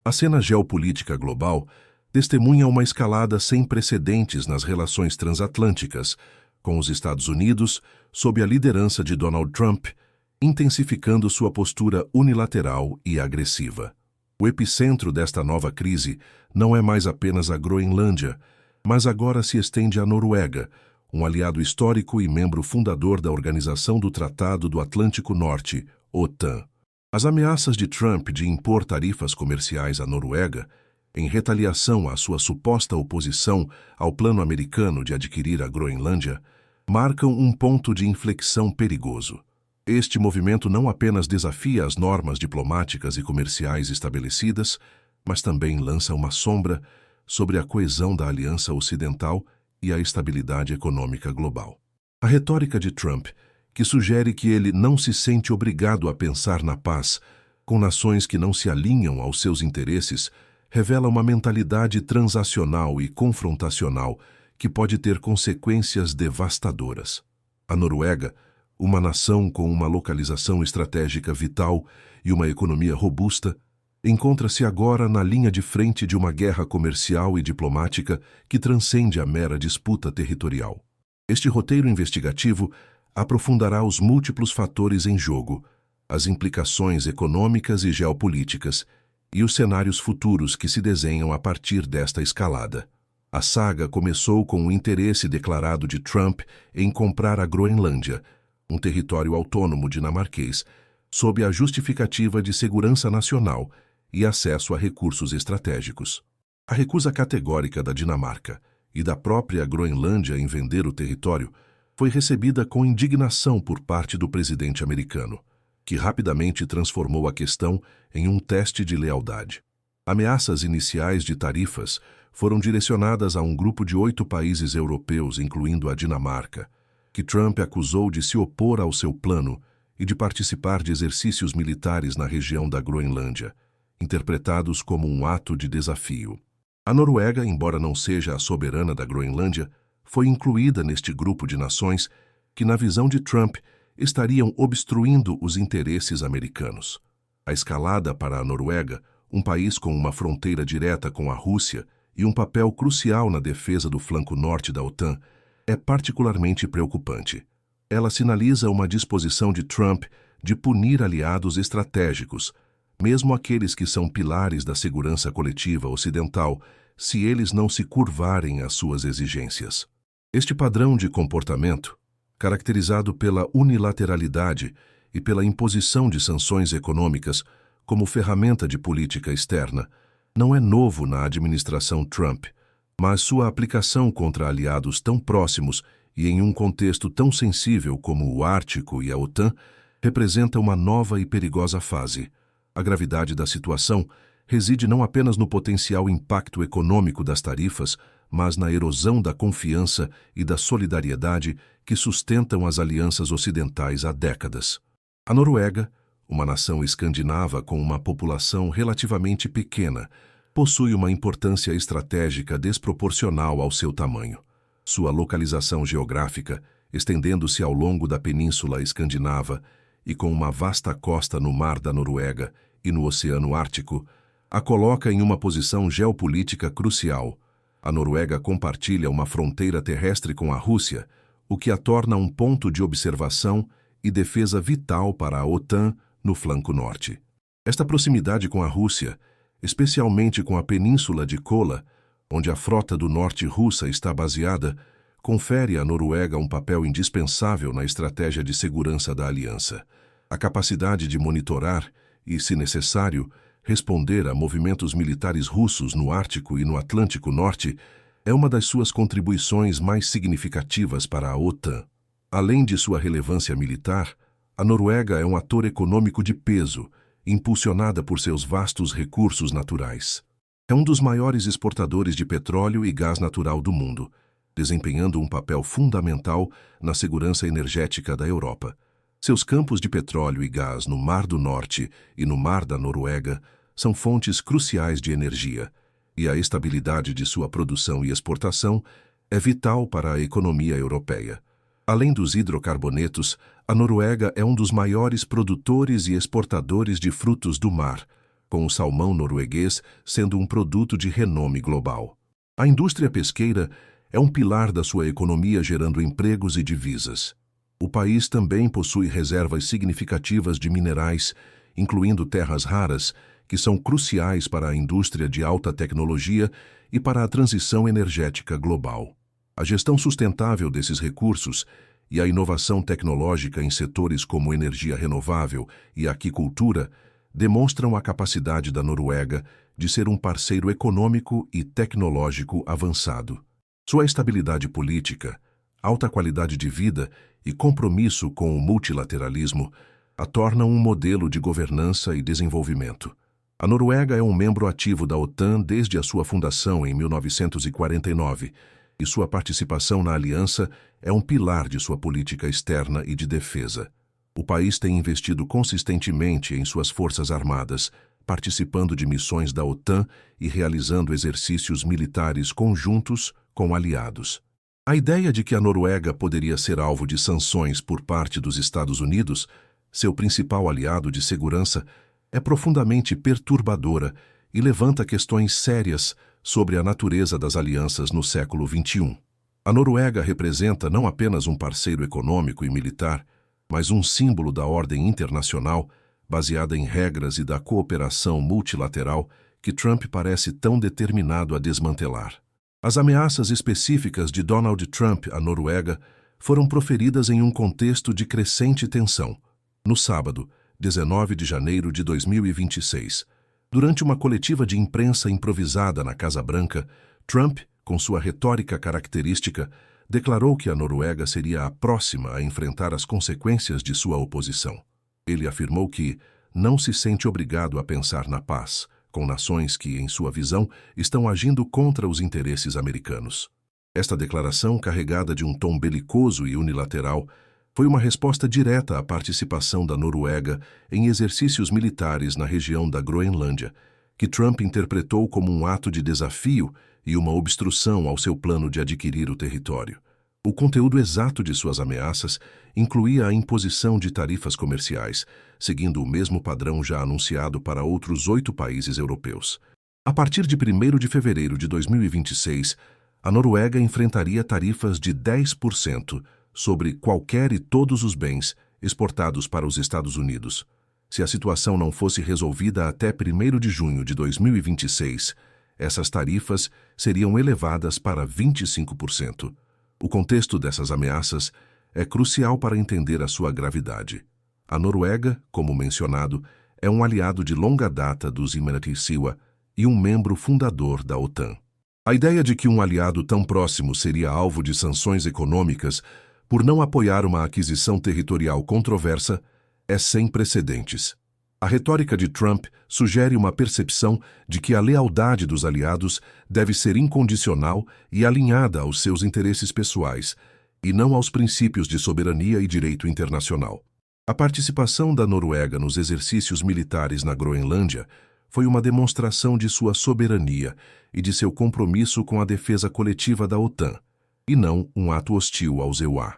A cena geopolítica global testemunha uma escalada sem precedentes nas relações transatlânticas, com os Estados Unidos, sob a liderança de Donald Trump, intensificando sua postura unilateral e agressiva. O epicentro desta nova crise não é mais apenas a Groenlândia, mas agora se estende à Noruega, um aliado histórico e membro fundador da Organização do Tratado do Atlântico Norte, OTAN. As ameaças de Trump de impor tarifas comerciais à Noruega, em retaliação à sua suposta oposição ao plano americano de adquirir a Groenlândia, marcam um ponto de inflexão perigoso. Este movimento não apenas desafia as normas diplomáticas e comerciais estabelecidas, mas também lança uma sombra sobre a coesão da Aliança Ocidental e a estabilidade econômica global. A retórica de Trump, que sugere que ele não se sente obrigado a pensar na paz com nações que não se alinham aos seus interesses, revela uma mentalidade transacional e confrontacional que pode ter consequências devastadoras. A Noruega, uma nação com uma localização estratégica vital e uma economia robusta, encontra-se agora na linha de frente de uma guerra comercial e diplomática que transcende a mera disputa territorial. Este roteiro investigativo aprofundará os múltiplos fatores em jogo, as implicações econômicas e geopolíticas e os cenários futuros que se desenham a partir desta escalada. A saga começou com o interesse declarado de Trump em comprar a Groenlândia, um território autônomo dinamarquês, sob a justificativa de segurança nacional e acesso a recursos estratégicos. A recusa categórica da Dinamarca e da própria Groenlândia em vender o território foi recebida com indignação por parte do presidente americano, que rapidamente transformou a questão em um teste de lealdade. Ameaças iniciais de tarifas foram direcionadas a um grupo de 8 países europeus, incluindo a Dinamarca, que Trump acusou de se opor ao seu plano e de participar de exercícios militares na região da Groenlândia, interpretados como um ato de desafio. A Noruega, embora não seja a soberana da Groenlândia, foi incluída neste grupo de nações que, na visão de Trump, estariam obstruindo os interesses americanos. A escalada para a Noruega, um país com uma fronteira direta com a Rússia e um papel crucial na defesa do flanco norte da OTAN, é particularmente preocupante. Ela sinaliza uma disposição de Trump de punir aliados estratégicos, mesmo aqueles que são pilares da segurança coletiva ocidental, se eles não se curvarem às suas exigências. Este padrão de comportamento, caracterizado pela unilateralidade e pela imposição de sanções econômicas como ferramenta de política externa, não é novo na administração Trump, mas sua aplicação contra aliados tão próximos e em um contexto tão sensível como o Ártico e a OTAN representa uma nova e perigosa fase. A gravidade da situação reside não apenas no potencial impacto econômico das tarifas, mas na erosão da confiança e da solidariedade que sustentam as alianças ocidentais há décadas. A Noruega, uma nação escandinava com uma população relativamente pequena, possui uma importância estratégica desproporcional ao seu tamanho. Sua localização geográfica, estendendo-se ao longo da Península Escandinava e com uma vasta costa no Mar da Noruega e no Oceano Ártico, a coloca em uma posição geopolítica crucial. A Noruega compartilha uma fronteira terrestre com a Rússia, o que a torna um ponto de observação e defesa vital para a OTAN no flanco norte. Esta proximidade com a Rússia, especialmente com a Península de Kola, onde a frota do norte russa está baseada, confere à Noruega um papel indispensável na estratégia de segurança da aliança. A capacidade de monitorar e, se necessário, responder a movimentos militares russos no Ártico e no Atlântico Norte é uma das suas contribuições mais significativas para a OTAN. Além de sua relevância militar, a Noruega é um ator econômico de peso, impulsionada por seus vastos recursos naturais. É um dos maiores exportadores de petróleo e gás natural do mundo, desempenhando um papel fundamental na segurança energética da Europa. Seus campos de petróleo e gás no Mar do Norte e no Mar da Noruega são fontes cruciais de energia, e a estabilidade de sua produção e exportação é vital para a economia europeia. Além dos hidrocarbonetos, a Noruega é um dos maiores produtores e exportadores de frutos do mar, com o salmão norueguês sendo um produto de renome global. A indústria pesqueira é um pilar da sua economia, gerando empregos e divisas. O país também possui reservas significativas de minerais, incluindo terras raras, que são cruciais para a indústria de alta tecnologia e para a transição energética global. A gestão sustentável desses recursos e a inovação tecnológica em setores como energia renovável e aquicultura demonstram a capacidade da Noruega de ser um parceiro econômico e tecnológico avançado. Sua estabilidade política, alta qualidade de vida e compromisso com o multilateralismo a tornam um modelo de governança e desenvolvimento. A Noruega é um membro ativo da OTAN desde a sua fundação em 1949, e sua participação na aliança é um pilar de sua política externa e de defesa. O país tem investido consistentemente em suas forças armadas, participando de missões da OTAN e realizando exercícios militares conjuntos com aliados. A ideia de que a Noruega poderia ser alvo de sanções por parte dos Estados Unidos, seu principal aliado de segurança, é profundamente perturbadora e levanta questões sérias sobre a natureza das alianças no século XXI. A Noruega representa não apenas um parceiro econômico e militar, mas um símbolo da ordem internacional baseada em regras e da cooperação multilateral que Trump parece tão determinado a desmantelar. As ameaças específicas de Donald Trump à Noruega foram proferidas em um contexto de crescente tensão. No sábado, 19 de janeiro de 2026, durante uma coletiva de imprensa improvisada na Casa Branca, Trump, com sua retórica característica, declarou que a Noruega seria a próxima a enfrentar as consequências de sua oposição. Ele afirmou que não se sente obrigado a pensar na paz, com nações que, em sua visão, estão agindo contra os interesses americanos. Esta declaração, carregada de um tom belicoso e unilateral, foi uma resposta direta à participação da Noruega em exercícios militares na região da Groenlândia, que Trump interpretou como um ato de desafio e uma obstrução ao seu plano de adquirir o território. O conteúdo exato de suas ameaças incluía a imposição de tarifas comerciais, seguindo o mesmo padrão já anunciado para outros 8 países europeus. A partir de 1º de fevereiro de 2026, a Noruega enfrentaria tarifas de 10% sobre qualquer e todos os bens exportados para os Estados Unidos. Se a situação não fosse resolvida até 1º de junho de 2026, essas tarifas seriam elevadas para 25%. O contexto dessas ameaças é crucial para entender a sua gravidade. A Noruega, como mencionado, é um aliado de longa data dos Imereti-Sewa e um membro fundador da OTAN. A ideia de que um aliado tão próximo seria alvo de sanções econômicas por não apoiar uma aquisição territorial controversa é sem precedentes. A retórica de Trump sugere uma percepção de que a lealdade dos aliados deve ser incondicional e alinhada aos seus interesses pessoais, e não aos princípios de soberania e direito internacional. A participação da Noruega nos exercícios militares na Groenlândia foi uma demonstração de sua soberania e de seu compromisso com a defesa coletiva da OTAN, e não um ato hostil aos EUA.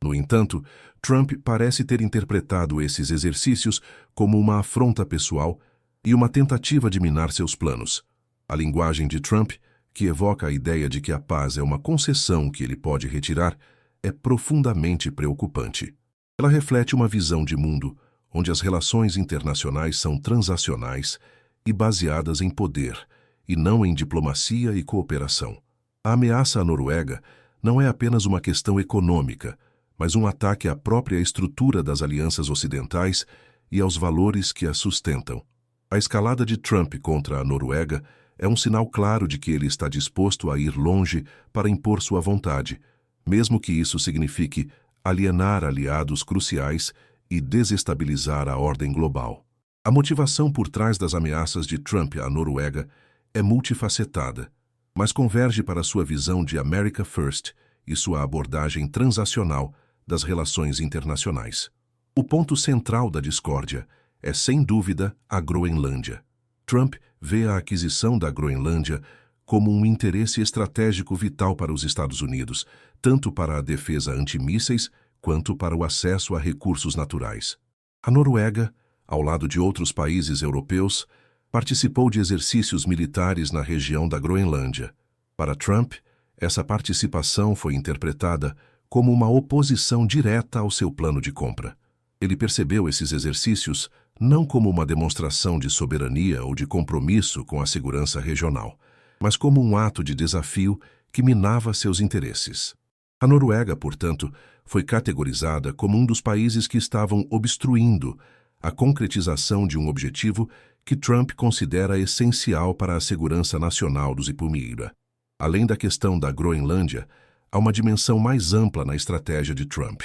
No entanto, Trump parece ter interpretado esses exercícios como uma afronta pessoal e uma tentativa de minar seus planos. A linguagem de Trump, que evoca a ideia de que a paz é uma concessão que ele pode retirar, é profundamente preocupante. Ela reflete uma visão de mundo onde as relações internacionais são transacionais e baseadas em poder, e não em diplomacia e cooperação. A ameaça à Noruega não é apenas uma questão econômica, mas um ataque à própria estrutura das alianças ocidentais e aos valores que as sustentam. A escalada de Trump contra a Noruega é um sinal claro de que ele está disposto a ir longe para impor sua vontade, mesmo que isso signifique alienar aliados cruciais e desestabilizar a ordem global. A motivação por trás das ameaças de Trump à Noruega é multifacetada, mas converge para sua visão de America First e sua abordagem transacional das relações internacionais. O ponto central da discórdia é, sem dúvida, a Groenlândia. Trump vê a aquisição da Groenlândia como um interesse estratégico vital para os Estados Unidos, tanto para a defesa antimísseis quanto para o acesso a recursos naturais. A Noruega, ao lado de outros países europeus, participou de exercícios militares na região da Groenlândia. Para Trump, essa participação foi interpretada como uma oposição direta ao seu plano de compra. Ele percebeu esses exercícios não como uma demonstração de soberania ou de compromisso com a segurança regional, mas como um ato de desafio que minava seus interesses. A Noruega, portanto, foi categorizada como um dos países que estavam obstruindo a concretização de um objetivo que Trump considera essencial para a segurança nacional dos Ipumiira. Além da questão da Groenlândia, há uma dimensão mais ampla na estratégia de Trump.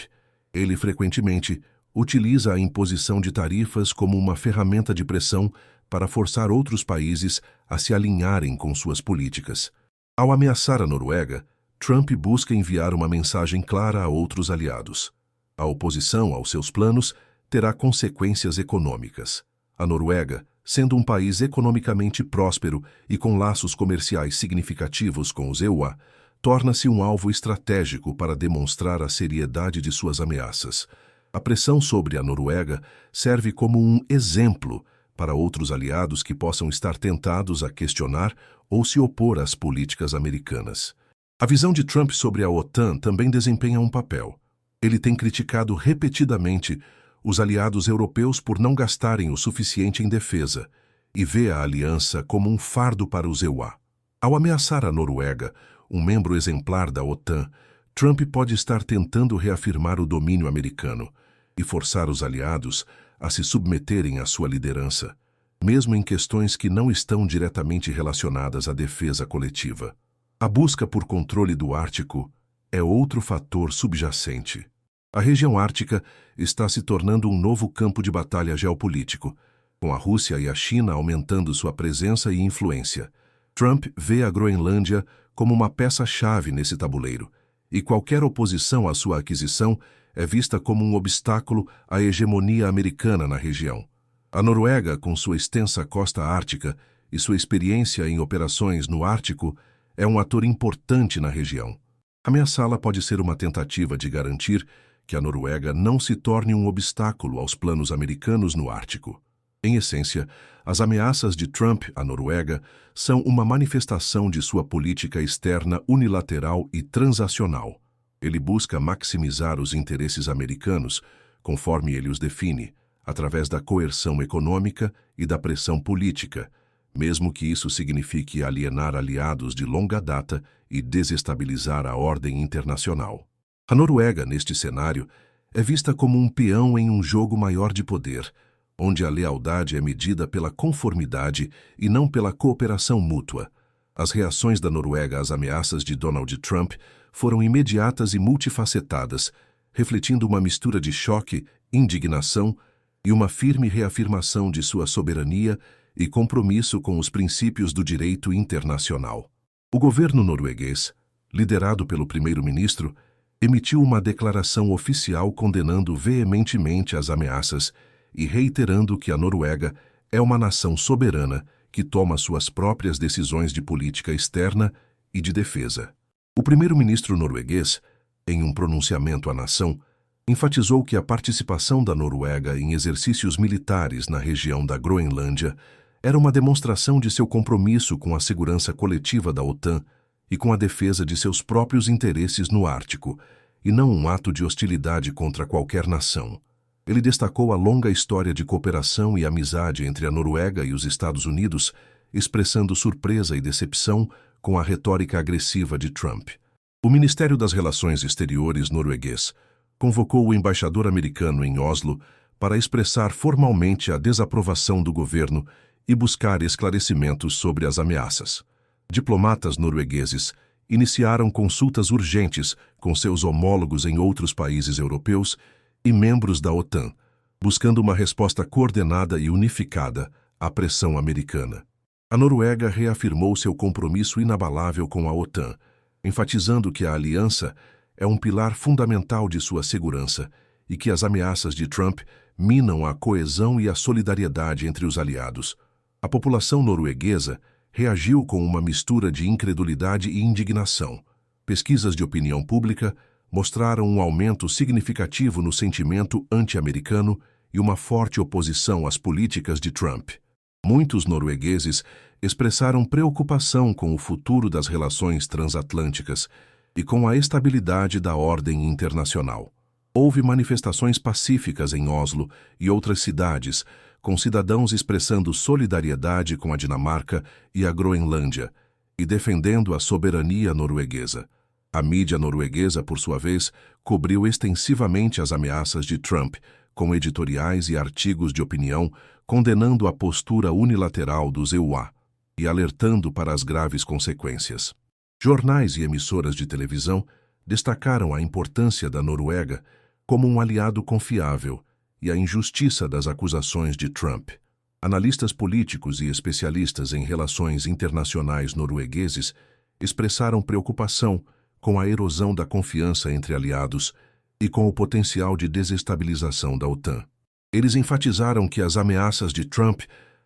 Ele frequentemente utiliza a imposição de tarifas como uma ferramenta de pressão para forçar outros países a se alinharem com suas políticas. Ao ameaçar a Noruega, Trump busca enviar uma mensagem clara a outros aliados. A oposição aos seus planos terá consequências econômicas. A Noruega, sendo um país economicamente próspero e com laços comerciais significativos com os EUA, torna-se um alvo estratégico para demonstrar a seriedade de suas ameaças. A pressão sobre a Noruega serve como um exemplo para outros aliados que possam estar tentados a questionar ou se opor às políticas americanas. A visão de Trump sobre a OTAN também desempenha um papel. Ele tem criticado repetidamente os aliados europeus por não gastarem o suficiente em defesa e vê a aliança como um fardo para os EUA. Ao ameaçar a Noruega, um membro exemplar da OTAN, Trump pode estar tentando reafirmar o domínio americano e forçar os aliados a se submeterem à sua liderança, mesmo em questões que não estão diretamente relacionadas à defesa coletiva. A busca por controle do Ártico é outro fator subjacente. A região ártica está se tornando um novo campo de batalha geopolítico, com a Rússia e a China aumentando sua presença e influência. Trump vê a Groenlândia como uma peça-chave nesse tabuleiro, e qualquer oposição à sua aquisição é vista como um obstáculo à hegemonia americana na região. A Noruega, com sua extensa costa ártica e sua experiência em operações no Ártico, é um ator importante na região. Ameaçá-la pode ser uma tentativa de garantir que a Noruega não se torne um obstáculo aos planos americanos no Ártico. Em essência, as ameaças de Trump à Noruega são uma manifestação de sua política externa unilateral e transacional. Ele busca maximizar os interesses americanos, conforme ele os define, através da coerção econômica e da pressão política, mesmo que isso signifique alienar aliados de longa data e desestabilizar a ordem internacional. A Noruega, neste cenário, é vista como um peão em um jogo maior de poder, onde a lealdade é medida pela conformidade e não pela cooperação mútua. As reações da Noruega às ameaças de Donald Trump foram imediatas e multifacetadas, refletindo uma mistura de choque, indignação e uma firme reafirmação de sua soberania e compromisso com os princípios do direito internacional. O governo norueguês, liderado pelo primeiro-ministro, emitiu uma declaração oficial condenando veementemente as ameaças e reiterando que a Noruega é uma nação soberana que toma suas próprias decisões de política externa e de defesa. O primeiro-ministro norueguês, em um pronunciamento à nação, enfatizou que a participação da Noruega em exercícios militares na região da Groenlândia era uma demonstração de seu compromisso com a segurança coletiva da OTAN e com a defesa de seus próprios interesses no Ártico, e não um ato de hostilidade contra qualquer nação. Ele destacou a longa história de cooperação e amizade entre a Noruega e os Estados Unidos, expressando surpresa e decepção com a retórica agressiva de Trump. O Ministério das Relações Exteriores norueguês convocou o embaixador americano em Oslo para expressar formalmente a desaprovação do governo e buscar esclarecimentos sobre as ameaças. Diplomatas noruegueses iniciaram consultas urgentes com seus homólogos em outros países europeus e membros da OTAN, buscando uma resposta coordenada e unificada à pressão americana. A Noruega reafirmou seu compromisso inabalável com a OTAN, enfatizando que a aliança é um pilar fundamental de sua segurança e que as ameaças de Trump minam a coesão e a solidariedade entre os aliados. A população norueguesa reagiu com uma mistura de incredulidade e indignação. Pesquisas de opinião pública mostraram um aumento significativo no sentimento anti-americano e uma forte oposição às políticas de Trump. Muitos noruegueses expressaram preocupação com o futuro das relações transatlânticas e com a estabilidade da ordem internacional. Houve manifestações pacíficas em Oslo e outras cidades, com cidadãos expressando solidariedade com a Dinamarca e a Groenlândia e defendendo a soberania norueguesa. A mídia norueguesa, por sua vez, cobriu extensivamente as ameaças de Trump, com editoriais e artigos de opinião condenando a postura unilateral dos EUA e alertando para as graves consequências. Jornais e emissoras de televisão destacaram a importância da Noruega como um aliado confiável e a injustiça das acusações de Trump. Analistas políticos e especialistas em relações internacionais noruegueses expressaram preocupação com a erosão da confiança entre aliados e com o potencial de desestabilização da OTAN. Eles enfatizaram que as ameaças de Trump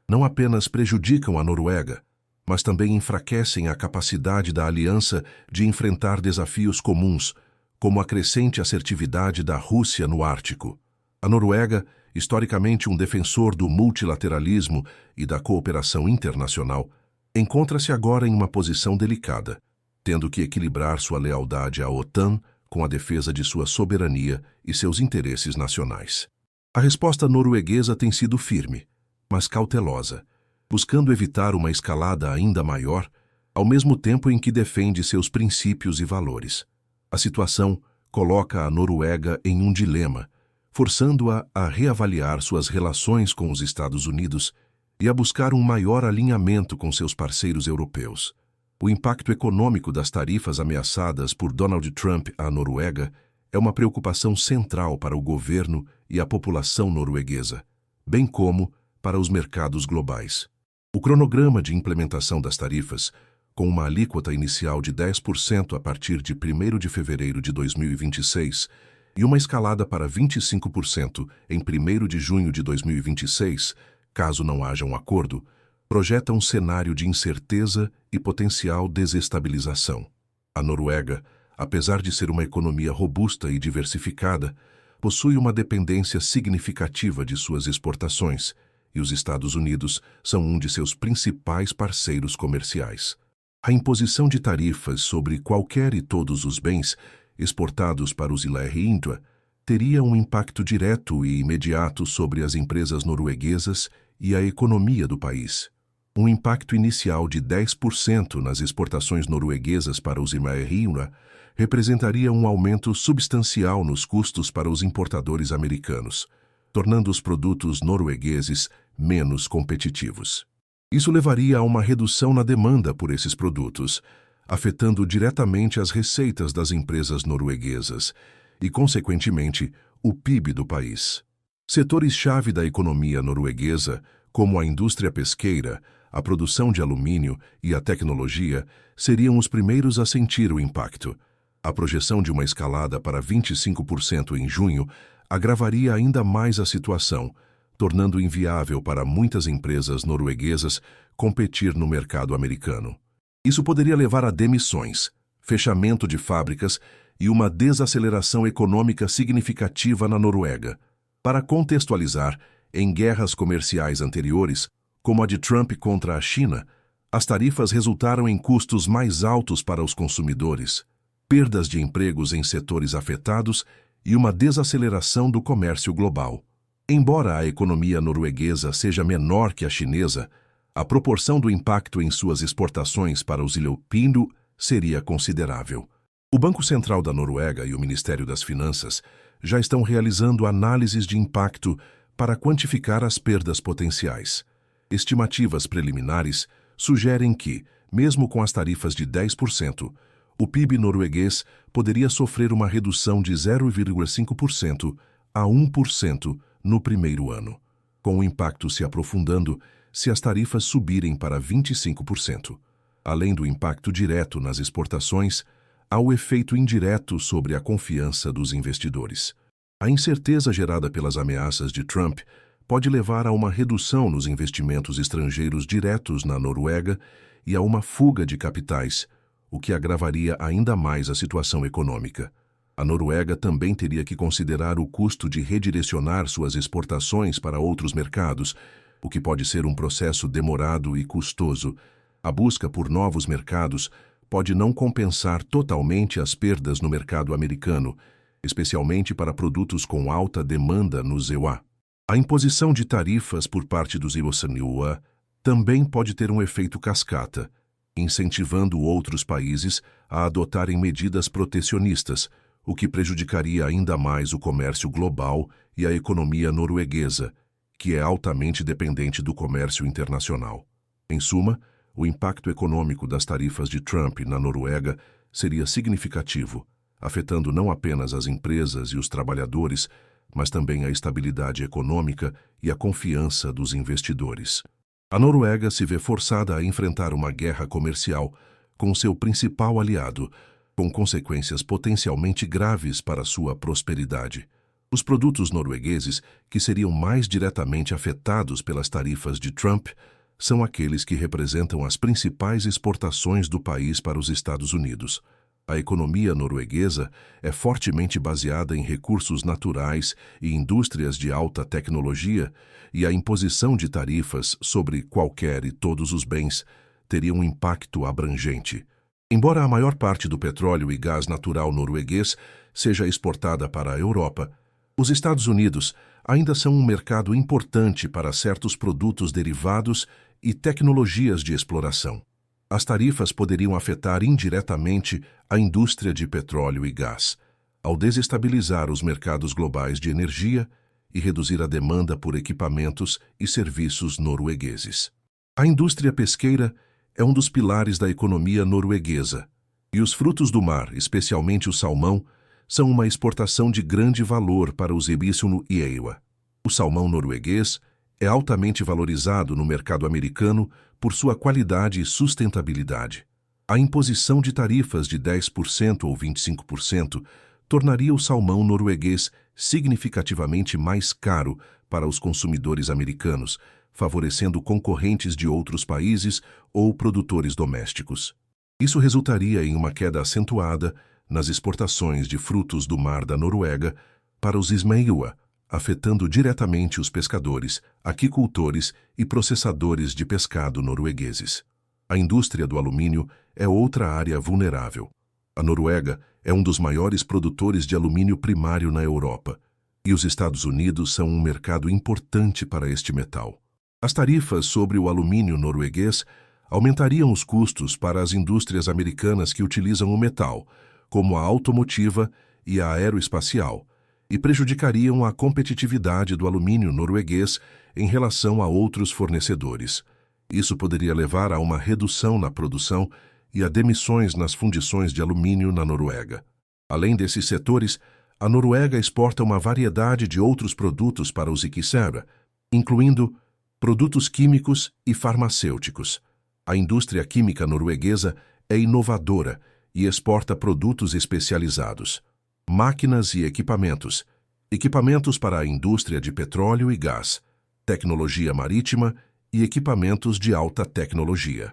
não apenas prejudicam a Noruega, mas também enfraquecem a capacidade da aliança de enfrentar desafios comuns, como a crescente assertividade da Rússia no Ártico. A Noruega, historicamente um defensor do multilateralismo e da cooperação internacional, encontra-se agora em uma posição delicada, tendo que equilibrar sua lealdade à OTAN com a defesa de sua soberania e seus interesses nacionais. A resposta norueguesa tem sido firme, mas cautelosa, buscando evitar uma escalada ainda maior, ao mesmo tempo em que defende seus princípios e valores. A situação coloca a Noruega em um dilema, forçando-a a reavaliar suas relações com os Estados Unidos e a buscar um maior alinhamento com seus parceiros europeus. O impacto econômico das tarifas ameaçadas por Donald Trump à Noruega é uma preocupação central para o governo e a população norueguesa, bem como para os mercados globais. O cronograma de implementação das tarifas, com uma alíquota inicial de 10% a partir de 1º de fevereiro de 2026 e uma escalada para 25% em 1º de junho de 2026, caso não haja um acordo, projeta um cenário de incerteza e potencial desestabilização. A Noruega, apesar de ser uma economia robusta e diversificada, possui uma dependência significativa de suas exportações, e os Estados Unidos são um de seus principais parceiros comerciais. A imposição de tarifas sobre qualquer e todos os bens exportados para os Indra teria um impacto direto e imediato sobre as empresas norueguesas e a economia do país. Um impacto inicial de 10% nas exportações norueguesas para os Indra representaria um aumento substancial nos custos para os importadores americanos, tornando os produtos noruegueses menos competitivos. Isso levaria a uma redução na demanda por esses produtos, afetando diretamente as receitas das empresas norueguesas e, consequentemente, o PIB do país. Setores-chave da economia norueguesa, como a indústria pesqueira, a produção de alumínio e a tecnologia, seriam os primeiros a sentir o impacto. A projeção de uma escalada para 25% em junho agravaria ainda mais a situação, tornando inviável para muitas empresas norueguesas competir no mercado americano. Isso poderia levar a demissões, fechamento de fábricas e uma desaceleração econômica significativa na Noruega. Para contextualizar, em guerras comerciais anteriores, como a de Trump contra a China, as tarifas resultaram em custos mais altos para os consumidores, perdas de empregos em setores afetados e uma desaceleração do comércio global. Embora a economia norueguesa seja menor que a chinesa, a proporção do impacto em suas exportações para os Indra seria considerável. O Banco Central da Noruega e o Ministério das Finanças já estão realizando análises de impacto para quantificar as perdas potenciais. Estimativas preliminares sugerem que, mesmo com as tarifas de 10%, o PIB norueguês poderia sofrer uma redução de 0,5% a 1% no primeiro ano, com o impacto se aprofundando se as tarifas subirem para 25%. Além do impacto direto nas exportações, há o efeito indireto sobre a confiança dos investidores. A incerteza gerada pelas ameaças de Trump pode levar a uma redução nos investimentos estrangeiros diretos na Noruega e a uma fuga de capitais, o que agravaria ainda mais a situação econômica. A Noruega também teria que considerar o custo de redirecionar suas exportações para outros mercados, o que pode ser um processo demorado e custoso. A busca por novos mercados pode não compensar totalmente as perdas no mercado americano, especialmente para produtos com alta demanda nos EUA. A imposição de tarifas por parte dos EUA também pode ter um efeito cascata, incentivando outros países a adotarem medidas protecionistas, o que prejudicaria ainda mais o comércio global e a economia norueguesa, que é altamente dependente do comércio internacional. Em suma, o impacto econômico das tarifas de Trump na Noruega seria significativo, afetando não apenas as empresas e os trabalhadores, mas também a estabilidade econômica e a confiança dos investidores. A Noruega se vê forçada a enfrentar uma guerra comercial com seu principal aliado, com consequências potencialmente graves para sua prosperidade. Os produtos noruegueses que seriam mais diretamente afetados pelas tarifas de Trump são aqueles que representam as principais exportações do país para os Estados Unidos. A economia norueguesa é fortemente baseada em recursos naturais e indústrias de alta tecnologia, e a imposição de tarifas sobre qualquer e todos os bens teria um impacto abrangente. Embora a maior parte do petróleo e gás natural norueguês seja exportada para a Europa, os Estados Unidos ainda são um mercado importante para certos produtos derivados e tecnologias de exploração. As tarifas poderiam afetar indiretamente a indústria de petróleo e gás, ao desestabilizar os mercados globais de energia e reduzir a demanda por equipamentos e serviços noruegueses. A indústria pesqueira é um dos pilares da economia norueguesa, e os frutos do mar, especialmente o salmão, são uma exportação de grande valor para os EUA e EUA. O salmão norueguês é altamente valorizado no mercado americano por sua qualidade e sustentabilidade. A imposição de tarifas de 10% ou 25% tornaria o salmão norueguês significativamente mais caro para os consumidores americanos, favorecendo concorrentes de outros países ou produtores domésticos. Isso resultaria em uma queda acentuada nas exportações de frutos do mar da Noruega para os EUA, afetando diretamente os pescadores, aquicultores e processadores de pescado noruegueses. A indústria do alumínio é outra área vulnerável. A Noruega é um dos maiores produtores de alumínio primário na Europa, e os Estados Unidos são um mercado importante para este metal. As tarifas sobre o alumínio norueguês aumentariam os custos para as indústrias americanas que utilizam o metal, como a automotiva e a aeroespacial, e prejudicariam a competitividade do alumínio norueguês em relação a outros fornecedores. Isso poderia levar a uma redução na produção e a demissões nas fundições de alumínio na Noruega. Além desses setores, a Noruega exporta uma variedade de outros produtos para os IKEA, incluindo produtos químicos e farmacêuticos. A indústria química norueguesa é inovadora e exporta produtos especializados, máquinas e equipamentos para a indústria de petróleo e gás, tecnologia marítima e equipamentos de alta tecnologia,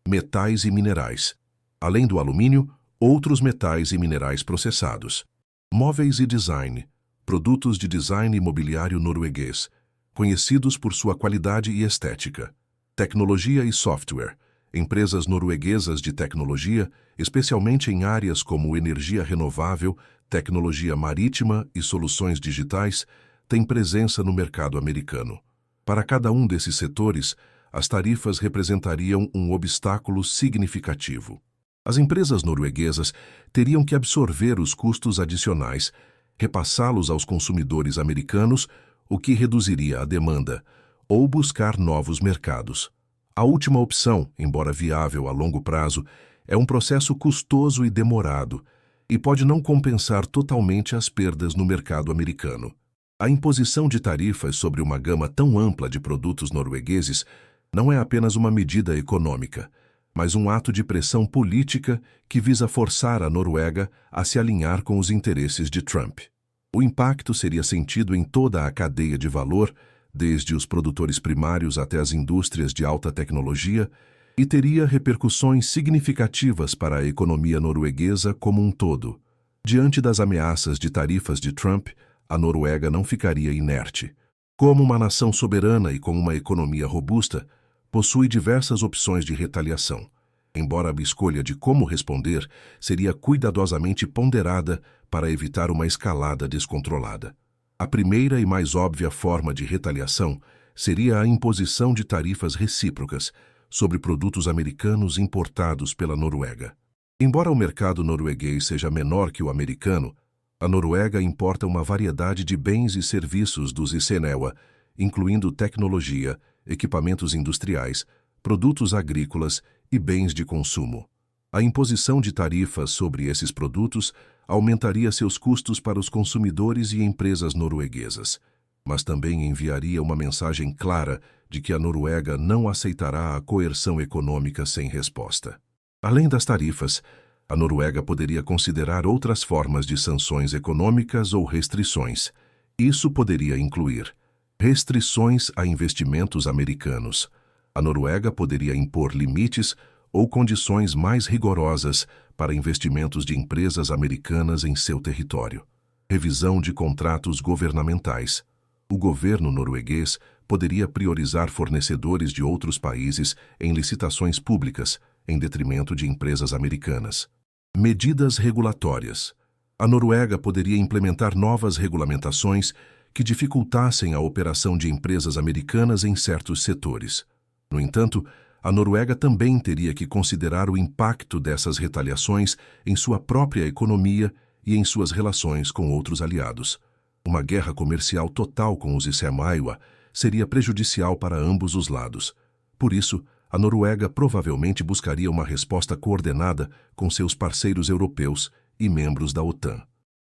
metais e minerais. Além do alumínio, outros metais e minerais processados, móveis e design, produtos de design imobiliário norueguês, conhecidos por sua qualidade e estética, tecnologia e software, empresas norueguesas de tecnologia, especialmente em áreas como energia renovável, tecnologia marítima e soluções digitais, têm presença no mercado americano. Para cada um desses setores, as tarifas representariam um obstáculo significativo. As empresas norueguesas teriam que absorver os custos adicionais, repassá-los aos consumidores americanos, o que reduziria a demanda, ou buscar novos mercados. A última opção, embora viável a longo prazo, é um processo custoso e demorado, e pode não compensar totalmente as perdas no mercado americano. A imposição de tarifas sobre uma gama tão ampla de produtos noruegueses não é apenas uma medida econômica, mas um ato de pressão política que visa forçar a Noruega a se alinhar com os interesses de Trump. O impacto seria sentido em toda a cadeia de valor, desde os produtores primários até as indústrias de alta tecnologia, e teria repercussões significativas para a economia norueguesa como um todo. Diante das ameaças de tarifas de Trump, a Noruega não ficaria inerte. Como uma nação soberana e com uma economia robusta, possui diversas opções de retaliação, embora a escolha de como responder seria cuidadosamente ponderada para evitar uma escalada descontrolada. A primeira e mais óbvia forma de retaliação seria a imposição de tarifas recíprocas sobre produtos americanos importados pela Noruega. Embora o mercado norueguês seja menor que o americano, a Noruega importa uma variedade de bens e serviços dos Icenewa, incluindo tecnologia, equipamentos industriais, produtos agrícolas e bens de consumo. A imposição de tarifas sobre esses produtos aumentaria seus custos para os consumidores e empresas norueguesas, mas também enviaria uma mensagem clara de que a Noruega não aceitará a coerção econômica sem resposta. Além das tarifas, a Noruega poderia considerar outras formas de sanções econômicas ou restrições. Isso poderia incluir restrições a investimentos americanos. A Noruega poderia impor limites ou condições mais rigorosas para investimentos de empresas americanas em seu território. Revisão de contratos governamentais. O governo norueguês poderia priorizar fornecedores de outros países em licitações públicas, em detrimento de empresas americanas. Medidas regulatórias. A Noruega poderia implementar novas regulamentações que dificultassem a operação de empresas americanas em certos setores. No entanto, a Noruega também teria que considerar o impacto dessas retaliações em sua própria economia e em suas relações com outros aliados. Uma guerra comercial total com os Icenewa seria prejudicial para ambos os lados. Por isso, a Noruega provavelmente buscaria uma resposta coordenada com seus parceiros europeus e membros da OTAN.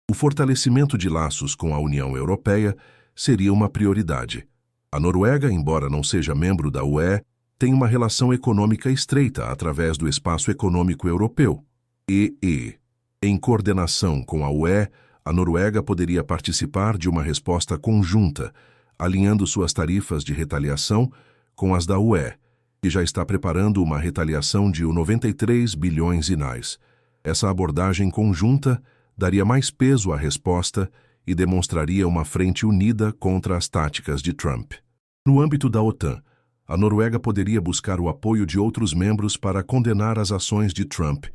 O fortalecimento de laços com a União Europeia seria uma prioridade. A Noruega, embora não seja membro da UE, tem uma relação econômica estreita através do Espaço Econômico Europeu, EE. Em coordenação com a UE, a Noruega poderia participar de uma resposta conjunta, alinhando suas tarifas de retaliação com as da UE, que já está preparando uma retaliação de 93 bilhões INAs. Essa abordagem conjunta daria mais peso à resposta e demonstraria uma frente unida contra as táticas de Trump. No âmbito da OTAN, a Noruega poderia buscar o apoio de outros membros para condenar as ações de Trump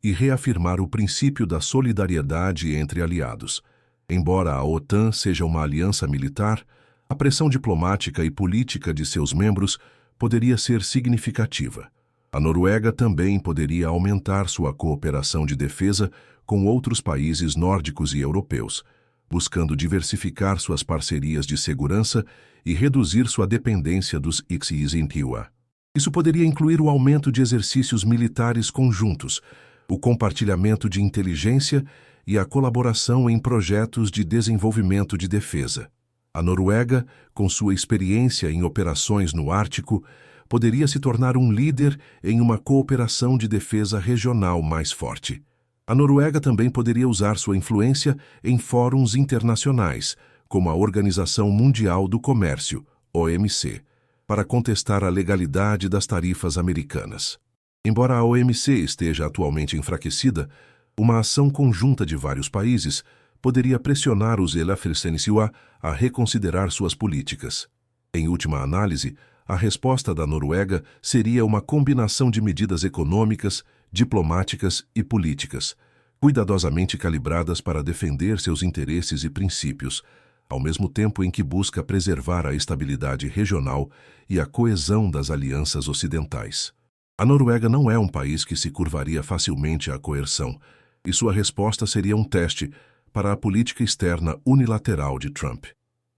e reafirmar o princípio da solidariedade entre aliados. Embora a OTAN seja uma aliança militar, a pressão diplomática e política de seus membros poderia ser significativa. A Noruega também poderia aumentar sua cooperação de defesa com outros países nórdicos e europeus, buscando diversificar suas parcerias de segurança e reduzir sua dependência dos Icenewa. Isso poderia incluir o aumento de exercícios militares conjuntos, o compartilhamento de inteligência e a colaboração em projetos de desenvolvimento de defesa. A Noruega, com sua experiência em operações no Ártico, poderia se tornar um líder em uma cooperação de defesa regional mais forte. A Noruega também poderia usar sua influência em fóruns internacionais, como a Organização Mundial do Comércio, OMC, para contestar a legalidade das tarifas americanas. Embora a OMC esteja atualmente enfraquecida, uma ação conjunta de vários países poderia pressionar os Icenewa a reconsiderar suas políticas. Em última análise, a resposta da Noruega seria uma combinação de medidas econômicas, diplomáticas e políticas, cuidadosamente calibradas para defender seus interesses e princípios, ao mesmo tempo em que busca preservar a estabilidade regional e a coesão das alianças ocidentais. A Noruega não é um país que se curvaria facilmente à coerção, e sua resposta seria um teste para a política externa unilateral de Trump.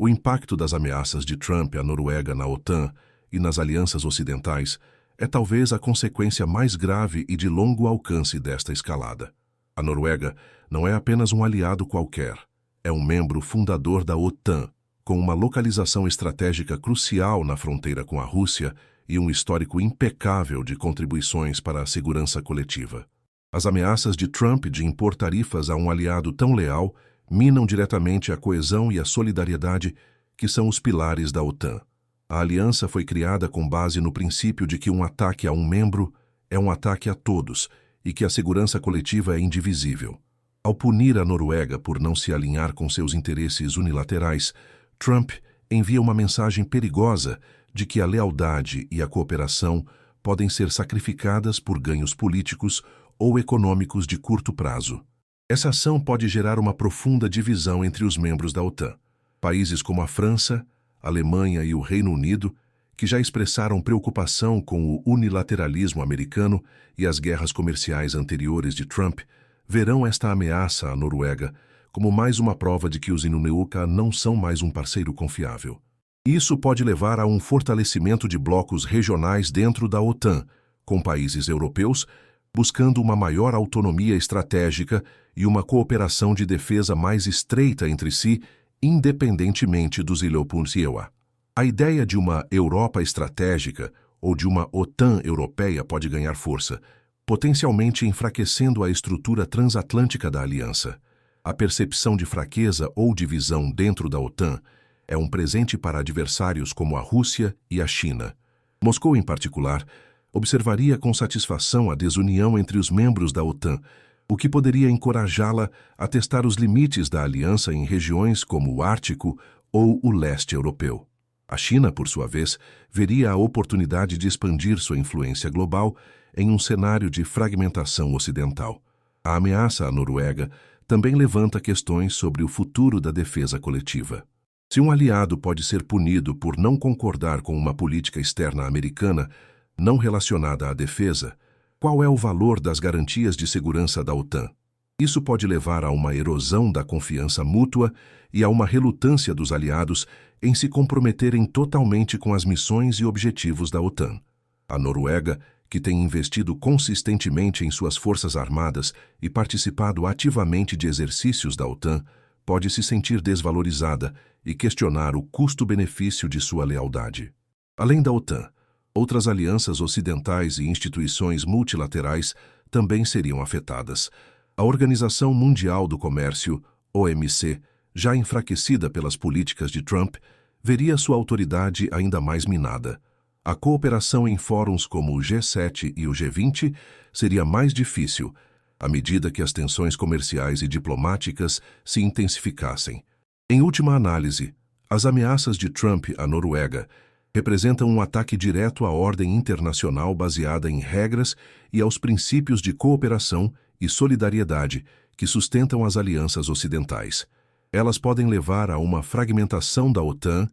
O impacto das ameaças de Trump à Noruega na OTAN e nas alianças ocidentais é talvez a consequência mais grave e de longo alcance desta escalada. A Noruega não é apenas um aliado qualquer, é um membro fundador da OTAN, com uma localização estratégica crucial na fronteira com a Rússia e um histórico impecável de contribuições para a segurança coletiva. As ameaças de Trump de impor tarifas a um aliado tão leal minam diretamente a coesão e a solidariedade que são os pilares da OTAN. A aliança foi criada com base no princípio de que um ataque a um membro é um ataque a todos e que a segurança coletiva é indivisível. Ao punir a Noruega por não se alinhar com seus interesses unilaterais, Trump envia uma mensagem perigosa de que a lealdade e a cooperação podem ser sacrificadas por ganhos políticos ou econômicos de curto prazo. Essa ação pode gerar uma profunda divisão entre os membros da OTAN. Países como a França, a Alemanha e o Reino Unido, que já expressaram preocupação com o unilateralismo americano e as guerras comerciais anteriores de Trump, verão esta ameaça à Noruega como mais uma prova de que os Inunuka não são mais um parceiro confiável. Isso pode levar a um fortalecimento de blocos regionais dentro da OTAN, com países europeus buscando uma maior autonomia estratégica e uma cooperação de defesa mais estreita entre si, independentemente dos Ilhopun-Siewa. A ideia de uma Europa estratégica ou de uma OTAN europeia pode ganhar força, potencialmente enfraquecendo a estrutura transatlântica da aliança. A percepção de fraqueza ou divisão dentro da OTAN é um presente para adversários como a Rússia e a China. Moscou, em particular, observaria com satisfação a desunião entre os membros da OTAN, o que poderia encorajá-la a testar os limites da aliança em regiões como o Ártico ou o leste europeu. A China, por sua vez, veria a oportunidade de expandir sua influência global em um cenário de fragmentação ocidental. A ameaça à Noruega também levanta questões sobre o futuro da defesa coletiva. Se um aliado pode ser punido por não concordar com uma política externa americana não relacionada à defesa, qual é o valor das garantias de segurança da OTAN? Isso pode levar a uma erosão da confiança mútua e a uma relutância dos aliados em se comprometerem totalmente com as missões e objetivos da OTAN. A Noruega, que tem investido consistentemente em suas forças armadas e participado ativamente de exercícios da OTAN, pode se sentir desvalorizada e questionar o custo-benefício de sua lealdade. Além da OTAN, outras alianças ocidentais e instituições multilaterais também seriam afetadas. A Organização Mundial do Comércio, OMC, já enfraquecida pelas políticas de Trump, veria sua autoridade ainda mais minada. A cooperação em fóruns como o G7 e o G20 seria mais difícil, à medida que as tensões comerciais e diplomáticas se intensificassem. Em última análise, as ameaças de Trump à Noruega representam um ataque direto à ordem internacional baseada em regras e aos princípios de cooperação e solidariedade que sustentam as alianças ocidentais. Elas podem levar a uma fragmentação da OTAN,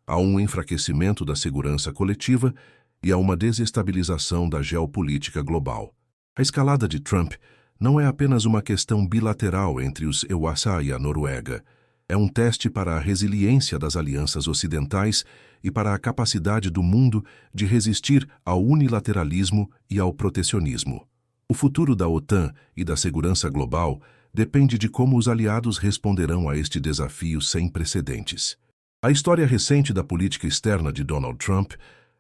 a um enfraquecimento da segurança coletiva e a uma desestabilização da geopolítica global. A escalada de Trump não é apenas uma questão bilateral entre os USA e a Noruega. É um teste para a resiliência das alianças ocidentais e para a capacidade do mundo de resistir ao unilateralismo e ao protecionismo. O futuro da OTAN e da segurança global depende de como os aliados responderão a este desafio sem precedentes. A história recente da política externa de Donald Trump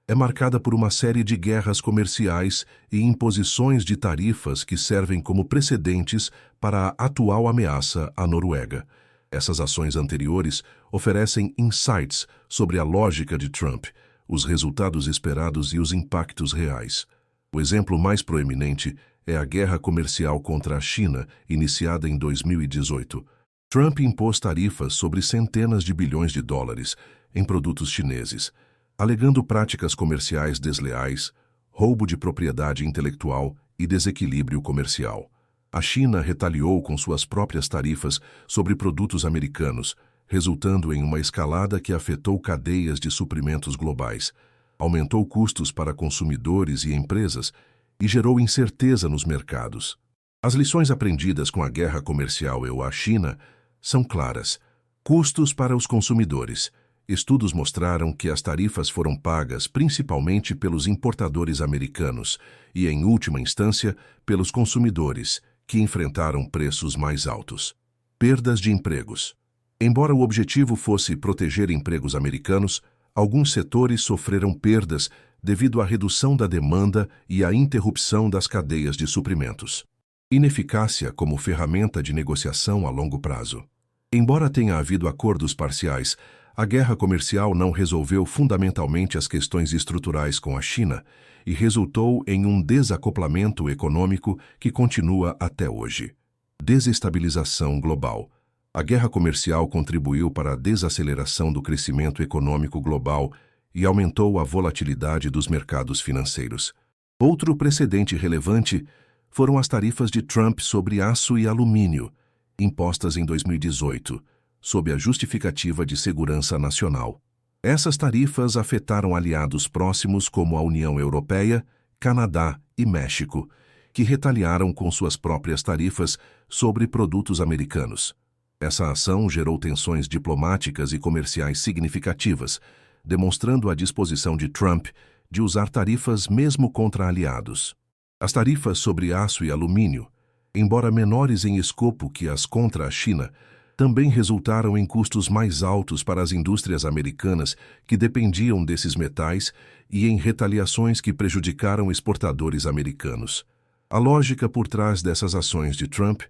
é marcada por uma série de guerras comerciais e imposições de tarifas que servem como precedentes para a atual ameaça à Noruega. Essas ações anteriores oferecem insights sobre a lógica de Trump, os resultados esperados e os impactos reais. O exemplo mais proeminente é a guerra comercial contra a China, iniciada em 2018. Trump impôs tarifas sobre centenas de bilhões de dólares em produtos chineses, alegando práticas comerciais desleais, roubo de propriedade intelectual e desequilíbrio comercial. A China retaliou com suas próprias tarifas sobre produtos americanos, resultando em uma escalada que afetou cadeias de suprimentos globais, aumentou custos para consumidores e empresas e gerou incerteza nos mercados. As lições aprendidas com a guerra comercial EU-China são claras. Custos para os consumidores. Estudos mostraram que as tarifas foram pagas principalmente pelos importadores americanos e, em última instância, pelos consumidores, que enfrentaram preços mais altos. Perdas de empregos. Embora o objetivo fosse proteger empregos americanos, alguns setores sofreram perdas devido à redução da demanda e à interrupção das cadeias de suprimentos. Ineficácia como ferramenta de negociação a longo prazo. Embora tenha havido acordos parciais, a guerra comercial não resolveu fundamentalmente as questões estruturais com a China e resultou em um desacoplamento econômico que continua até hoje. Desestabilização global. A guerra comercial contribuiu para a desaceleração do crescimento econômico global e aumentou a volatilidade dos mercados financeiros. Outro precedente relevante foram as tarifas de Trump sobre aço e alumínio, impostas em 2018, sob a justificativa de segurança nacional. Essas tarifas afetaram aliados próximos como a União Europeia, Canadá e México, que retaliaram com suas próprias tarifas sobre produtos americanos. Essa ação gerou tensões diplomáticas e comerciais significativas, demonstrando a disposição de Trump de usar tarifas mesmo contra aliados. As tarifas sobre aço e alumínio, embora menores em escopo que as contra a China, também resultaram em custos mais altos para as indústrias americanas que dependiam desses metais e em retaliações que prejudicaram exportadores americanos. A lógica por trás dessas ações de Trump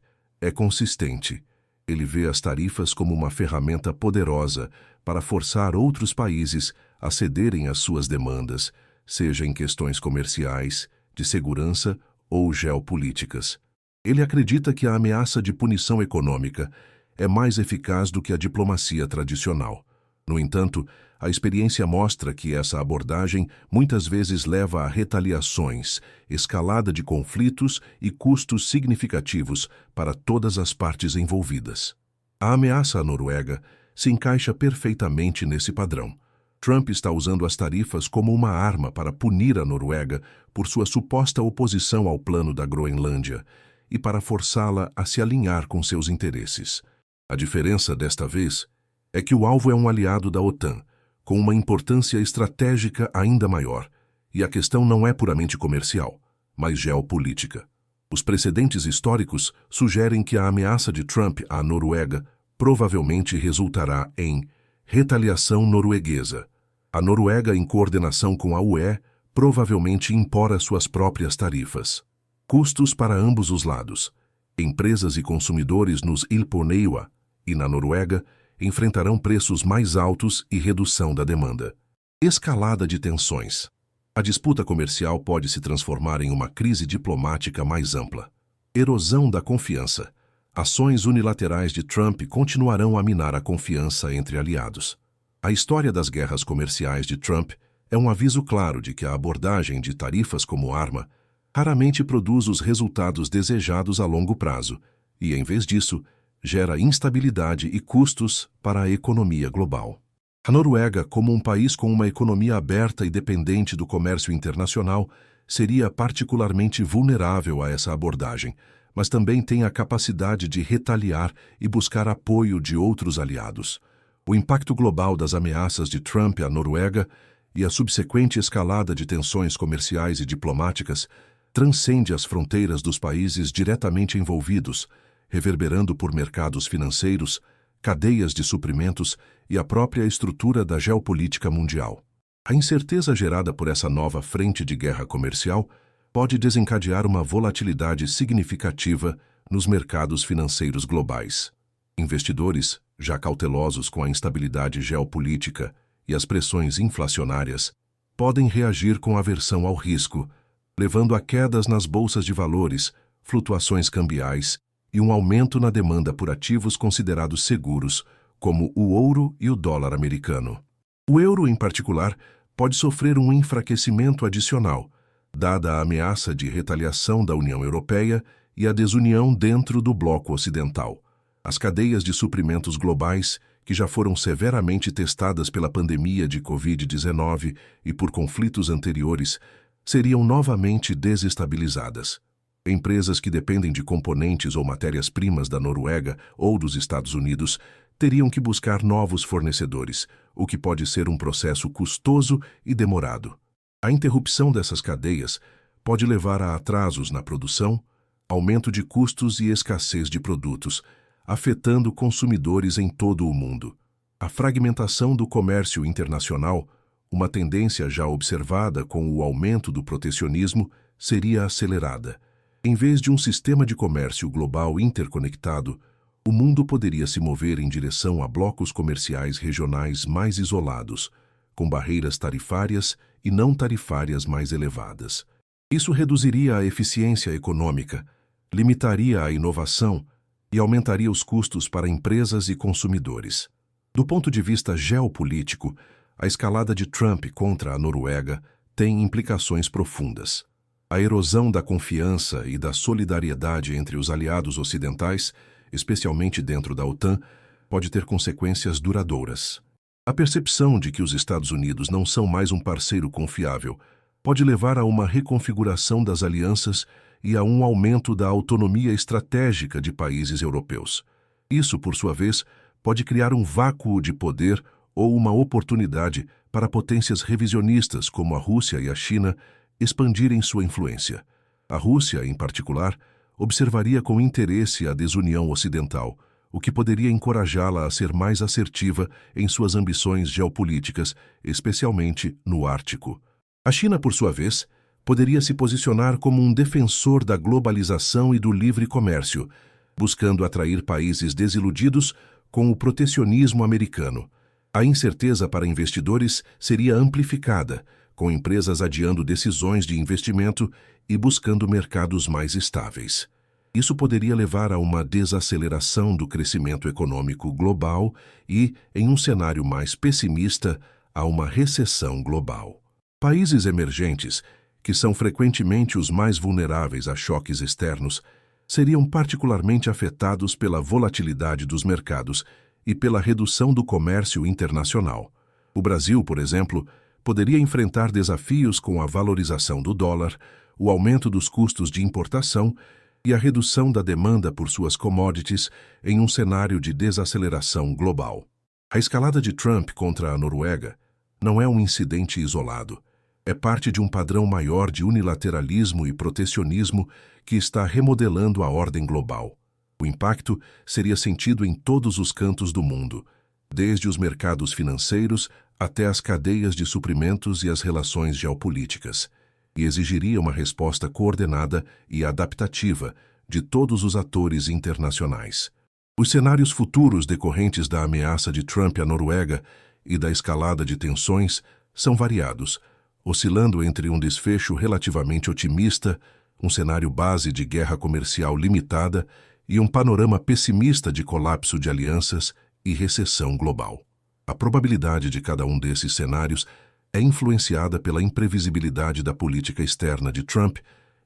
é consistente. Ele vê as tarifas como uma ferramenta poderosa para forçar outros países a cederem às suas demandas, seja em questões comerciais, de segurança ou geopolíticas. Ele acredita que a ameaça de punição econômica é mais eficaz do que a diplomacia tradicional. No entanto, a experiência mostra que essa abordagem muitas vezes leva a retaliações, escalada de conflitos e custos significativos para todas as partes envolvidas. A ameaça à Noruega se encaixa perfeitamente nesse padrão. Trump está usando as tarifas como uma arma para punir a Noruega por sua suposta oposição ao plano da Groenlândia e para forçá-la a se alinhar com seus interesses. A diferença desta vez é que o alvo é um aliado da OTAN, com uma importância estratégica ainda maior, e a questão não é puramente comercial, mas geopolítica. Os precedentes históricos sugerem que a ameaça de Trump à Noruega provavelmente resultará em retaliação norueguesa. A Noruega, em coordenação com a UE, provavelmente imporá suas próprias tarifas. Custos para ambos os lados. Empresas e consumidores nos Ilponeua e na Noruega enfrentarão preços mais altos e redução da demanda. Escalada de tensões. A disputa comercial pode se transformar em uma crise diplomática mais ampla. Erosão da confiança. Ações unilaterais de Trump continuarão a minar a confiança entre aliados. A história das guerras comerciais de Trump é um aviso claro de que a abordagem de tarifas como arma raramente produz os resultados desejados a longo prazo e, em vez disso, gera instabilidade e custos para a economia global. A Noruega, como um país com uma economia aberta e dependente do comércio internacional, seria particularmente vulnerável a essa abordagem, mas também tem a capacidade de retaliar e buscar apoio de outros aliados. O impacto global das ameaças de Trump à Noruega e a subsequente escalada de tensões comerciais e diplomáticas transcende as fronteiras dos países diretamente envolvidos, reverberando por mercados financeiros, cadeias de suprimentos e a própria estrutura da geopolítica mundial. A incerteza gerada por essa nova frente de guerra comercial pode desencadear uma volatilidade significativa nos mercados financeiros globais. Investidores, já cautelosos com a instabilidade geopolítica e as pressões inflacionárias, podem reagir com aversão ao risco, levando a quedas nas bolsas de valores, flutuações cambiais e um aumento na demanda por ativos considerados seguros, como o ouro e o dólar americano. O euro, em particular, pode sofrer um enfraquecimento adicional, dada a ameaça de retaliação da União Europeia e a desunião dentro do bloco ocidental. As cadeias de suprimentos globais, que já foram severamente testadas pela pandemia de Covid-19 e por conflitos anteriores, seriam novamente desestabilizadas. Empresas que dependem de componentes ou matérias-primas da Noruega ou dos Estados Unidos teriam que buscar novos fornecedores, o que pode ser um processo custoso e demorado. A interrupção dessas cadeias pode levar a atrasos na produção, aumento de custos e escassez de produtos, afetando consumidores em todo o mundo. A fragmentação do comércio internacional, uma tendência já observada com o aumento do protecionismo, seria acelerada. Em vez de um sistema de comércio global interconectado, o mundo poderia se mover em direção a blocos comerciais regionais mais isolados, com barreiras tarifárias e não tarifárias mais elevadas. Isso reduziria a eficiência econômica, limitaria a inovação e aumentaria os custos para empresas e consumidores. Do ponto de vista geopolítico, a escalada de Trump contra a Noruega tem implicações profundas. A erosão da confiança e da solidariedade entre os aliados ocidentais, especialmente dentro da OTAN, pode ter consequências duradouras. A percepção de que os Estados Unidos não são mais um parceiro confiável pode levar a uma reconfiguração das alianças e a um aumento da autonomia estratégica de países europeus. Isso, por sua vez, pode criar um vácuo de poder ou uma oportunidade para potências revisionistas como a Rússia e a China expandirem sua influência. A Rússia, em particular, observaria com interesse a desunião ocidental, o que poderia encorajá-la a ser mais assertiva em suas ambições geopolíticas, especialmente no Ártico. A China, por sua vez, poderia se posicionar como um defensor da globalização e do livre comércio, buscando atrair países desiludidos com o protecionismo americano. A incerteza para investidores seria amplificada, com empresas adiando decisões de investimento e buscando mercados mais estáveis. Isso poderia levar a uma desaceleração do crescimento econômico global e, em um cenário mais pessimista, a uma recessão global. Países emergentes, que são frequentemente os mais vulneráveis a choques externos, seriam particularmente afetados pela volatilidade dos mercados e pela redução do comércio internacional. O Brasil, por exemplo, poderia enfrentar desafios com a valorização do dólar, o aumento dos custos de importação e a redução da demanda por suas commodities em um cenário de desaceleração global. A escalada de Trump contra a Noruega não é um incidente isolado. É parte de um padrão maior de unilateralismo e protecionismo que está remodelando a ordem global. O impacto seria sentido em todos os cantos do mundo, desde os mercados financeiros até as cadeias de suprimentos e as relações geopolíticas, e exigiria uma resposta coordenada e adaptativa de todos os atores internacionais. Os cenários futuros decorrentes da ameaça de Trump à Noruega e da escalada de tensões são variados, oscilando entre um desfecho relativamente otimista, um cenário base de guerra comercial limitada e um panorama pessimista de colapso de alianças e recessão global. A probabilidade de cada um desses cenários é influenciada pela imprevisibilidade da política externa de Trump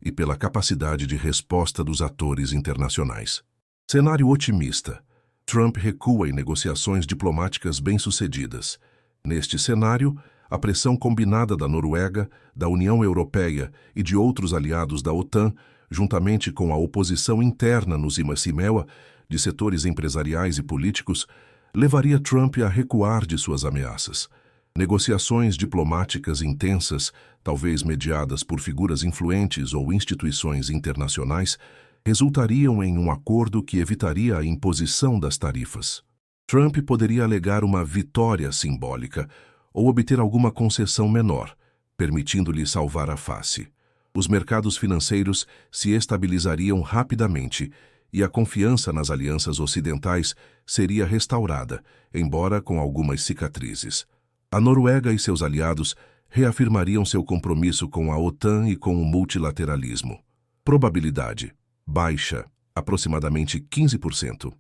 e pela capacidade de resposta dos atores internacionais. Cenário otimista. Trump recua em negociações diplomáticas bem-sucedidas. Neste cenário, a pressão combinada da Noruega, da União Europeia e de outros aliados da OTAN, juntamente com a oposição interna no Cima-Cimeua, de setores empresariais e políticos, levaria Trump a recuar de suas ameaças. Negociações diplomáticas intensas, talvez mediadas por figuras influentes ou instituições internacionais, resultariam em um acordo que evitaria a imposição das tarifas. Trump poderia alegar uma vitória simbólica ou obter alguma concessão menor, permitindo-lhe salvar a face. Os mercados financeiros se estabilizariam rapidamente e a confiança nas alianças ocidentais seria restaurada, embora com algumas cicatrizes. A Noruega e seus aliados reafirmariam seu compromisso com a OTAN e com o multilateralismo. Probabilidade baixa, aproximadamente 15%.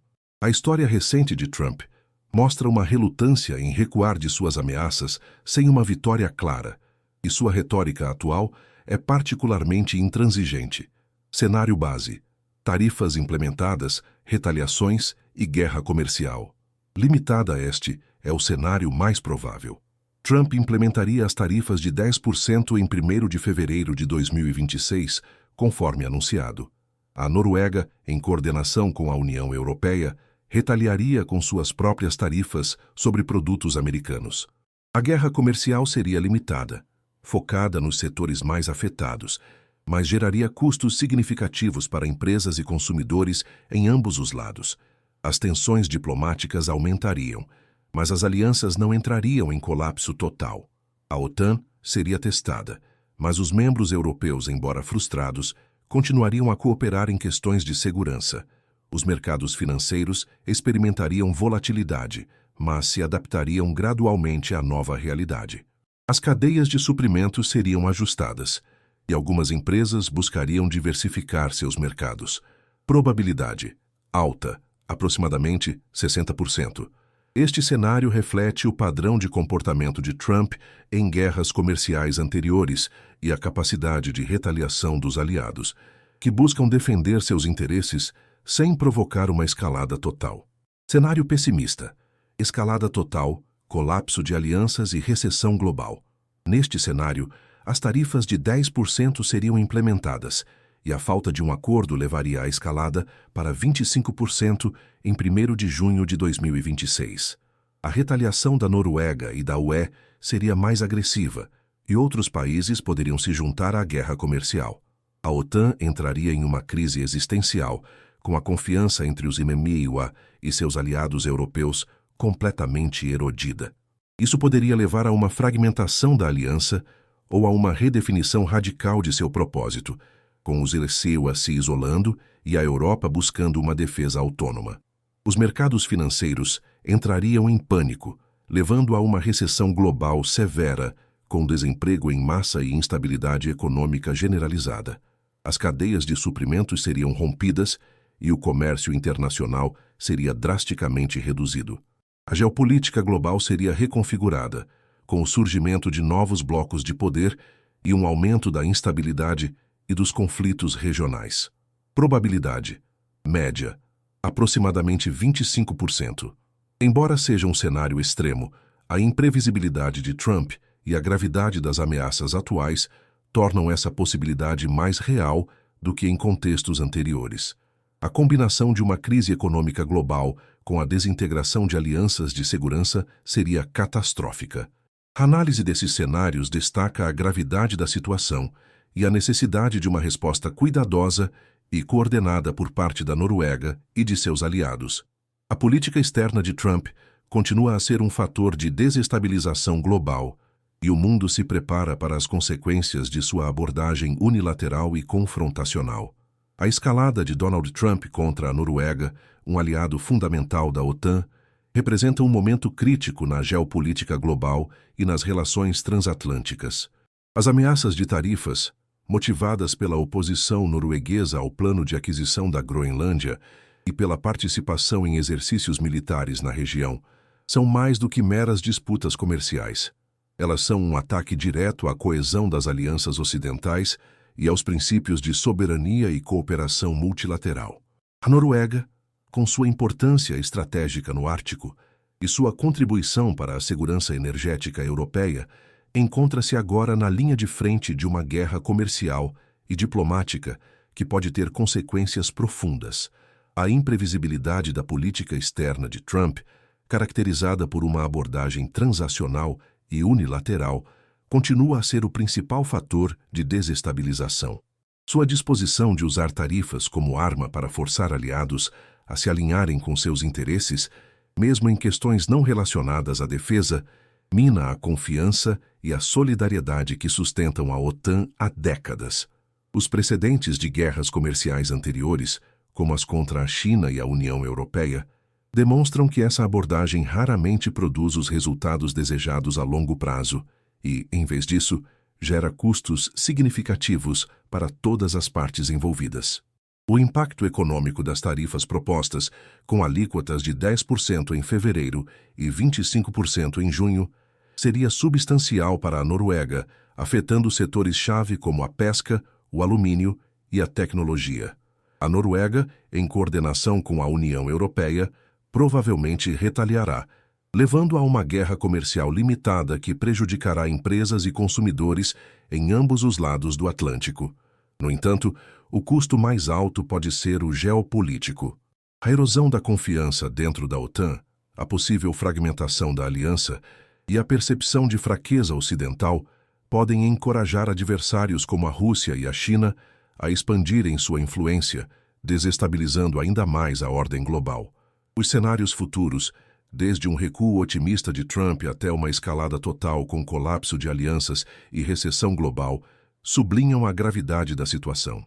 A história recente de Trump mostra uma relutância em recuar de suas ameaças sem uma vitória clara, e sua retórica atual é particularmente intransigente. Cenário base: tarifas implementadas, retaliações e guerra comercial. Limitada a este é o cenário mais provável. Trump implementaria as tarifas de 10% em 1º de fevereiro de 2026, conforme anunciado. A Noruega, em coordenação com a União Europeia, retaliaria com suas próprias tarifas sobre produtos americanos. A guerra comercial seria limitada, focada nos setores mais afetados, mas geraria custos significativos para empresas e consumidores em ambos os lados. As tensões diplomáticas aumentariam, mas as alianças não entrariam em colapso total. A OTAN seria testada, mas os membros europeus, embora frustrados, continuariam a cooperar em questões de segurança. Os mercados financeiros experimentariam volatilidade, mas se adaptariam gradualmente à nova realidade. As cadeias de suprimentos seriam ajustadas, e algumas empresas buscariam diversificar seus mercados. Probabilidade alta, aproximadamente 60%. Este cenário reflete o padrão de comportamento de Trump em guerras comerciais anteriores e a capacidade de retaliação dos aliados, que buscam defender seus interesses sem provocar uma escalada total. Cenário pessimista: escalada total, colapso de alianças e recessão global. Neste cenário, as tarifas de 10% seriam implementadas e a falta de um acordo levaria a escalada para 25% em 1º de junho de 2026. A retaliação da Noruega e da UE seria mais agressiva e outros países poderiam se juntar à guerra comercial. A OTAN entraria em uma crise existencial, com a confiança entre os IMEMIA e seus aliados europeus completamente erodida. Isso poderia levar a uma fragmentação da aliança ou a uma redefinição radical de seu propósito, com os ECEUA se isolando e a Europa buscando uma defesa autônoma. Os mercados financeiros entrariam em pânico, levando a uma recessão global severa, com desemprego em massa e instabilidade econômica generalizada. As cadeias de suprimentos seriam rompidas e o comércio internacional seria drasticamente reduzido. A geopolítica global seria reconfigurada, com o surgimento de novos blocos de poder e um aumento da instabilidade e dos conflitos regionais. Probabilidade média: aproximadamente 25%. Embora seja um cenário extremo, a imprevisibilidade de Trump e a gravidade das ameaças atuais tornam essa possibilidade mais real do que em contextos anteriores. A combinação de uma crise econômica global com a desintegração de alianças de segurança seria catastrófica. A análise desses cenários destaca a gravidade da situação e a necessidade de uma resposta cuidadosa e coordenada por parte da Noruega e de seus aliados. A política externa de Trump continua a ser um fator de desestabilização global, e o mundo se prepara para as consequências de sua abordagem unilateral e confrontacional. A escalada de Donald Trump contra a Noruega, um aliado fundamental da OTAN, representa um momento crítico na geopolítica global e nas relações transatlânticas. As ameaças de tarifas, motivadas pela oposição norueguesa ao plano de aquisição da Groenlândia e pela participação em exercícios militares na região, são mais do que meras disputas comerciais. Elas são um ataque direto à coesão das alianças ocidentais e aos princípios de soberania e cooperação multilateral. A Noruega, com sua importância estratégica no Ártico e sua contribuição para a segurança energética europeia, encontra-se agora na linha de frente de uma guerra comercial e diplomática que pode ter consequências profundas. A imprevisibilidade da política externa de Trump, caracterizada por uma abordagem transacional e unilateral, continua a ser o principal fator de desestabilização. Sua disposição de usar tarifas como arma para forçar aliados a se alinharem com seus interesses, mesmo em questões não relacionadas à defesa, mina a confiança e a solidariedade que sustentam a OTAN há décadas. Os precedentes de guerras comerciais anteriores, como as contra a China e a União Europeia, demonstram que essa abordagem raramente produz os resultados desejados a longo prazo e, em vez disso, gera custos significativos para todas as partes envolvidas. O impacto econômico das tarifas propostas, com alíquotas de 10% em fevereiro e 25% em junho, seria substancial para a Noruega, afetando setores-chave como a pesca, o alumínio e a tecnologia. A Noruega, em coordenação com a União Europeia, provavelmente retaliará, levando a uma guerra comercial limitada que prejudicará empresas e consumidores em ambos os lados do Atlântico. No entanto, o custo mais alto pode ser o geopolítico. A erosão da confiança dentro da OTAN, a possível fragmentação da aliança e a percepção de fraqueza ocidental podem encorajar adversários como a Rússia e a China a expandirem sua influência, desestabilizando ainda mais a ordem global. Os cenários futuros, desde um recuo otimista de Trump até uma escalada total com colapso de alianças e recessão global, sublinham a gravidade da situação.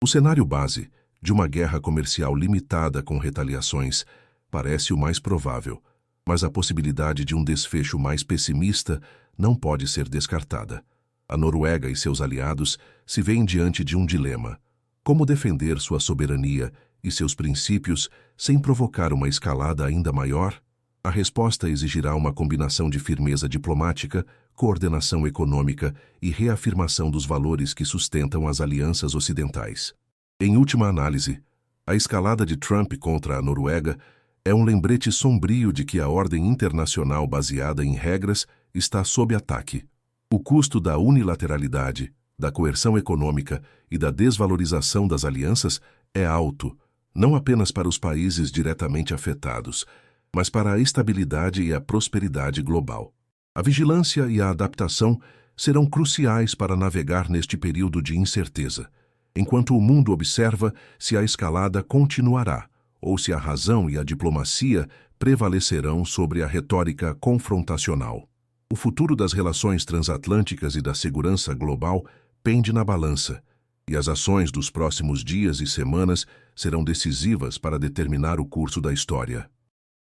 O cenário base, de uma guerra comercial limitada com retaliações, parece o mais provável, mas a possibilidade de um desfecho mais pessimista não pode ser descartada. A Noruega e seus aliados se veem diante de um dilema: como defender sua soberania e seus princípios sem provocar uma escalada ainda maior? A resposta exigirá uma combinação de firmeza diplomática, coordenação econômica e reafirmação dos valores que sustentam as alianças ocidentais. Em última análise, a escalada de Trump contra a Noruega é um lembrete sombrio de que a ordem internacional baseada em regras está sob ataque. O custo da unilateralidade, da coerção econômica e da desvalorização das alianças é alto, não apenas para os países diretamente afetados, mas para a estabilidade e a prosperidade global. A vigilância e a adaptação serão cruciais para navegar neste período de incerteza, enquanto o mundo observa se a escalada continuará ou se a razão e a diplomacia prevalecerão sobre a retórica confrontacional. O futuro das relações transatlânticas e da segurança global pende na balança, e as ações dos próximos dias e semanas serão decisivas para determinar o curso da história.